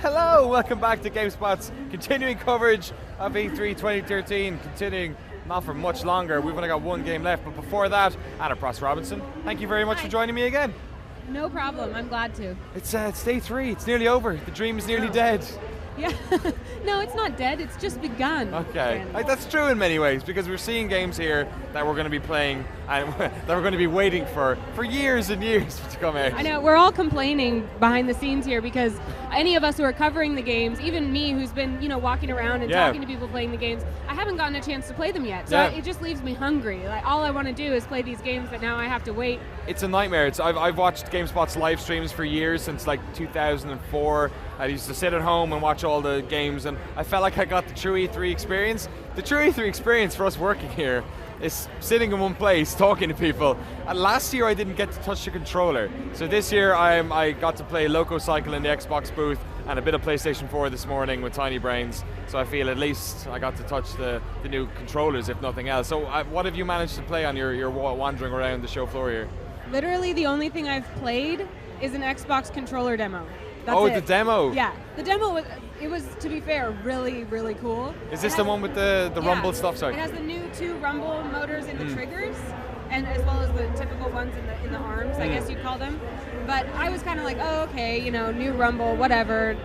Hello, welcome back to GameSpot's continuing coverage of E3 2013, continuing not for much longer. We've only got one game left, but before that, Anna Pross Robinson, thank you very much for joining me again. No problem, I'm glad to. It's day 3, it's nearly over, the dream is nearly dead. Yeah, no, it's not dead, it's just begun. Okay, that's true in many ways, because we're seeing games here that we're going to be playing and that we're going to be waiting for years and years to come out. I know, we're all complaining behind the scenes here because any of us who are covering the games, even me who's been, walking around and talking to people playing the games, I haven't gotten a chance to play them yet. So it just leaves me hungry. Like, all I want to do is play these games that now I have to wait. It's a nightmare. I've watched GameSpot's live streams for years, since like 2004. I used to sit at home and watch all the games, and I felt like I got the true E3 experience. The true E3 experience for us working here is sitting in one place, talking to people. And last year I didn't get to touch the controller. So this year I got to play Loco Cycle in the Xbox booth and a bit of PlayStation 4 this morning with Tiny Brains. So I feel at least I got to touch the new controllers, if nothing else. So what have you managed to play on your wandering around the show floor here? Literally the only thing I've played is an Xbox controller demo. That's the demo? Yeah, the demo was, to be fair, really, really cool. Is this the one with the rumble stuff? Sorry. It has the new 2 rumble motors in the triggers, and as well as the typical ones in the arms, I guess you'd call them. But I was kind of like, oh, okay, new rumble, whatever.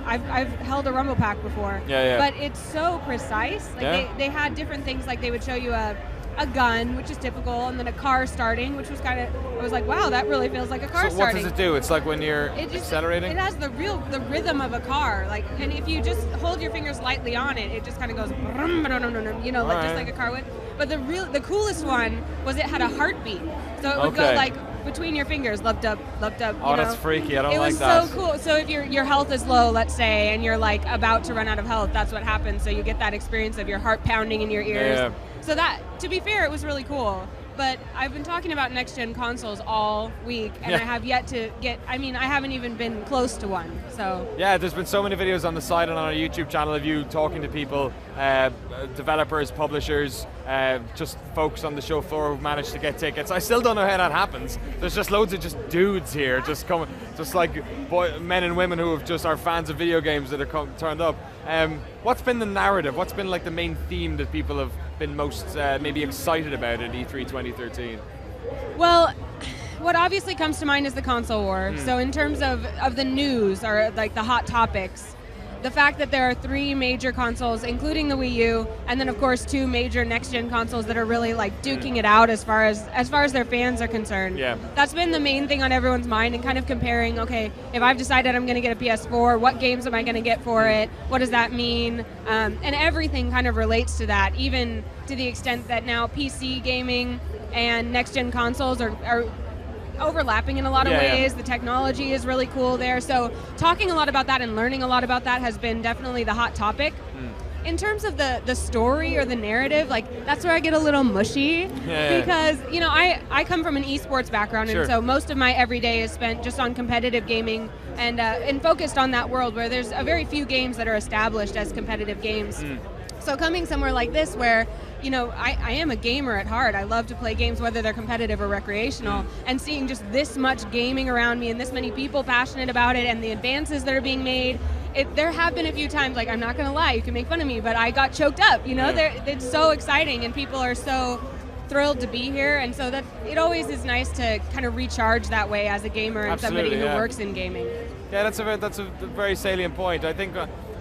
I've held a rumble pack before. Yeah. But it's so precise. Like they had different things, like they would show you a gun, which is typical, and then a car starting, which was I was like, wow, that really feels like a car starting. So what does it do? It's like when you're accelerating? It has the rhythm of a car, and if you just hold your fingers lightly on it, it just kind of goes, just like a car would. But the coolest one was it had a heartbeat, so it would go like between your fingers, leapt up. Oh, that's freaky. I don't like that. It was so cool. So if your health is low, let's say, and you're like about to run out of health, that's what happens. So you get that experience of your heart pounding in your ears. Yeah. So that, to be fair, it was really cool. But I've been talking about next-gen consoles all week, and I have yet to I haven't even been close to one, so. Yeah, there's been so many videos on the site and on our YouTube channel of you talking to people, developers, publishers, just folks on the show floor who've managed to get tickets. I still don't know how that happens. There's just loads of just dudes here, just coming, just like men and women who are fans of video games that are turned up. What's been the narrative? What's been like the main theme that people have been most maybe excited about at E3 2013? Well, what obviously comes to mind is the console war. So in terms of the news, or like the hot topics, the fact that there are 3 major consoles, including the Wii U, and then of course 2 major next-gen consoles that are really like duking it out as far as their fans are concerned. Yeah. That's been the main thing on everyone's mind, and kind of comparing, okay, if I've decided I'm going to get a PS4, what games am I going to get for it? What does that mean? And everything kind of relates to that, even to the extent that now PC gaming and next-gen consoles are overlapping in a lot of ways. The technology is really cool there. So talking a lot about that and learning a lot about that has been definitely the hot topic. In terms of the story or the narrative, like that's where I get a little mushy because, I come from an esports background, and so most of my everyday is spent just on competitive gaming and focused on that world where there's a very few games that are established as competitive games. So coming somewhere like this where, I am a gamer at heart. I love to play games, whether they're competitive or recreational, and seeing just this much gaming around me and this many people passionate about it and the advances that are being made, there have been a few times, like, I'm not going to lie, you can make fun of me, but I got choked up, It's so exciting, and people are so thrilled to be here, and so that it always is nice to kind of recharge that way as a gamer and somebody who works in gaming. Yeah, that's a very salient point. I think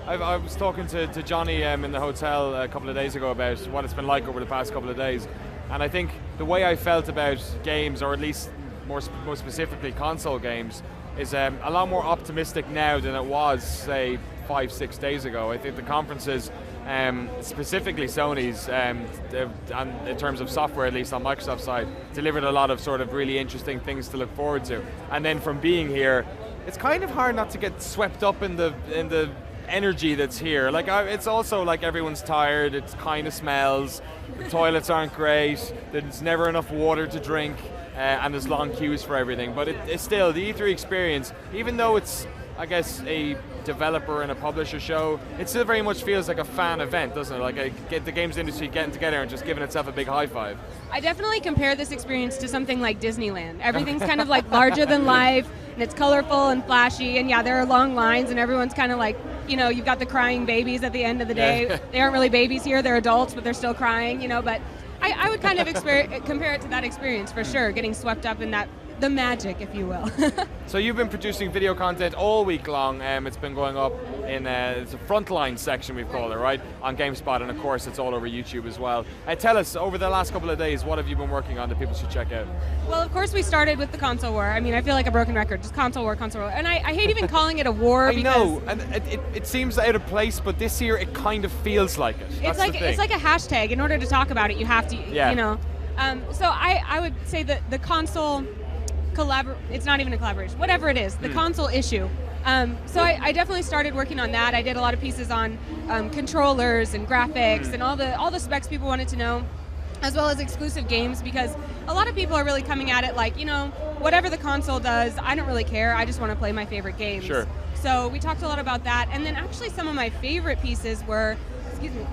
I was talking to Johnny in the hotel a couple of days ago about what it's been like over the past couple of days, and I think the way I felt about games, or at least more specifically console games, is a lot more optimistic now than it was, say, 5-6 days ago. I think the conferences, specifically Sony's, and in terms of software, at least on Microsoft's side, delivered a lot of sort of really interesting things to look forward to. And then from being here, it's kind of hard not to get swept up in the energy that's here. Like, it's also like everyone's tired, it kind of smells, the toilets aren't great, there's never enough water to drink, and there's long queues for everything. But it's still, the E3 experience, even though it's, I guess, a developer and a publisher show, it still very much feels like a fan event, doesn't it? Like the games industry getting together and just giving itself a big high five. I definitely compare this experience to something like Disneyland. Everything's kind of like larger than life. and it's colorful and flashy, and yeah, there are long lines, and everyone's kind of like, you've got the crying babies at the end of the day. Yeah. They aren't really babies here, they're adults, but they're still crying, but I would kind of compare it to that experience for sure, getting swept up in the magic, if you will. So you've been producing video content all week long. It's been going up in it's a frontline section, we've called it, right, on GameSpot, and of course it's all over YouTube as well. Tell us, over the last couple of days, what have you been working on that people should check out? Well, of course we started with the console war. I mean, I feel like a broken record, just console war. And I hate even calling it a war. I know, and it seems out of place, but this year it kind of feels like it. It's like a hashtag. In order to talk about it, you have to, So I would say that the console it's not even a collaboration, whatever it is, the console issue. So I definitely started working on that. I did a lot of pieces on controllers and graphics and all the specs people wanted to know, as well as exclusive games, because a lot of people are really coming at it like, whatever the console does, I don't really care. I just want to play my favorite games. Sure. So we talked a lot about that, and then actually some of my favorite pieces were, excuse me.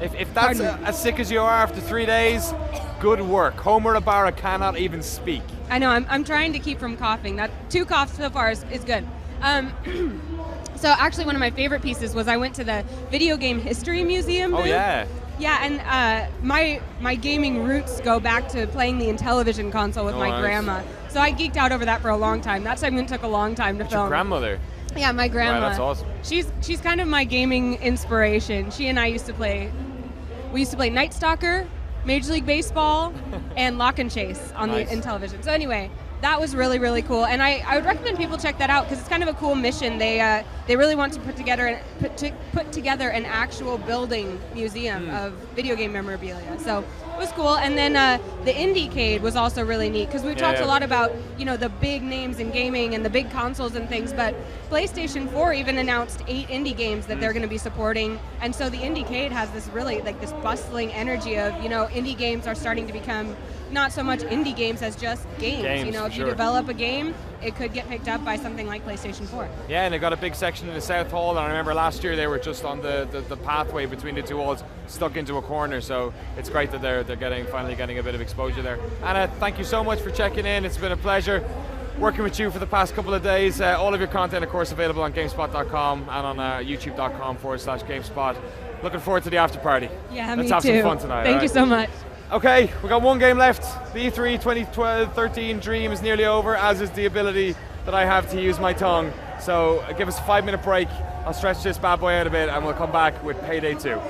If that's as sick as you are after 3 days, good work. Homer Ibarra cannot even speak. I know, I'm trying to keep from coughing. That 2 coughs so far is good. So actually one of my favorite pieces was I went to the Video Game History Museum booth. Oh yeah. Yeah, and my gaming roots go back to playing the Intellivision console with my grandma. So I geeked out over that for a long time. That segment took a long time to film. Your grandmother? Yeah, my grandma. Wow, that's awesome. She's kind of my gaming inspiration. She and I used to play Night Stalker, Major League Baseball, and Lock and Chase on the Intellivision. So anyway, that was really, really cool, and I would recommend people check that out because it's kind of a cool mission. They really want to put together an actual building museum of video game memorabilia. So it was cool, and then the Indiecade was also really neat because we talked a lot about the big names in gaming and the big consoles and things, but PlayStation 4 even announced 8 indie games that they're going to be supporting, and so the Indiecade has this really this bustling energy of indie games are starting to become not so much indie games as just games. If you develop a game, it could get picked up by something like PlayStation 4. Yeah, and they got a big section in the South Hall, and I remember last year they were just on the pathway between the 2 walls, stuck into a corner, so it's great that they're finally getting a bit of exposure there. Anna, thank you so much for checking in. It's been a pleasure working with you for the past couple of days. All of your content, of course, available on GameSpot.com and on youtube.com/GameSpot. Looking forward to the after party. Yeah, Let's me have too. some fun tonight. Thank you so much. Okay, we got 1 game left. The E3 2013 dream is nearly over, as is the ability that I have to use my tongue. So give us a 5-minute break. I'll stretch this bad boy out a bit and we'll come back with Payday 2.